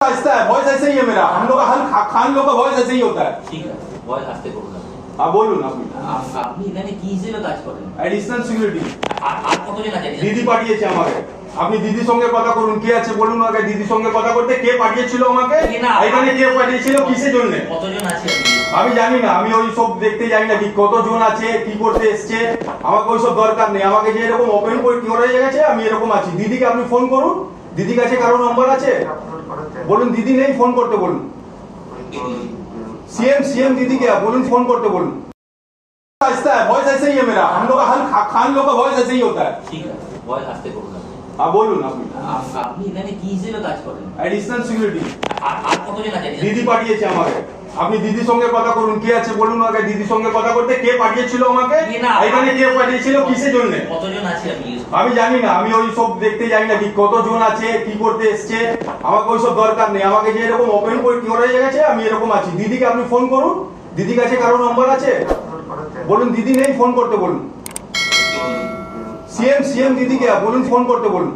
ऐसा है, वॉइस ऐसे ही है मेरा। हम लोग का हर खान लोग का वॉइस ऐसे ही होता है। ঠিক আছে ভয় আসতে করুন আপনি। हाँ बोलून আপনি। আপনি এখানে কি হিসেবে কাজ করেন? Additional security. আর কতজন আছে? দিদি পাঠিয়েছে আমাকে। আপনি দিদির সঙ্গে কথা করুন, কে আছে বলুন আগে। দিদির সঙ্গে কথা করতে কে পাঠিয়েছিল আমাকে? এখানে কে পাঠিয়েছিল, কিসের জন্য? কতজন আছে আপনি? আমি জানি না, আমি ওই সব দেখতে যাই না কি কতজন আছে, কি করতে এসছে। আমাকে ওই সব দরকার নেই। আমাকে যে এরকম ওপেন করে হয়ে গেছে, আমি এরকম আছি। দিদিকে আপনি ফোন করুন। দিদির কাছে কারো নাম্বার আছে বলুন। দিদি নেই, ফোন করতে বলুন। सीएम दीदी क्या बोलूं, फोन करते बोलूं। ऐसा है, वॉइस ऐसे ही है मेरा। हम लोग का हर खान लोग का वॉइस ऐसे ही होता है। ঠিক আছে ভয় আসতে করুন আপনি। हाँ बोलून আপনি। আপনি এখানে কি হিসেবে কাজ করেন? Additional security. আর কতজন আছে? দিদি পাঠিয়েছে আমাকে। আপনি দিদির সঙ্গে কথা করুন, কে আছে বলুন আগে। দিদির সঙ্গে কথা করতে কে পাঠিয়েছিল আমাকে? এখানে কে পাঠিয়েছিল, কিসের জন্য? কতজন আছে আপনি? আমি জানি না, আমি ওই সব দেখতে যাই না কি কতজন আছে, কি করতে এসছে। আমাকে ওই সব দরকার নেই। আমাকে যে এরকম ওপেন করে হয়ে গেছে, আমি এরকম আছি। দিদিকে আপনি ফোন করুন। দিদির কাছে কারো নাম্বার আছে বলুন। দিদি নেই, ফোন করতে বলুন। सीएम दीदी क्या बोलूं, फोन करते बोलूं।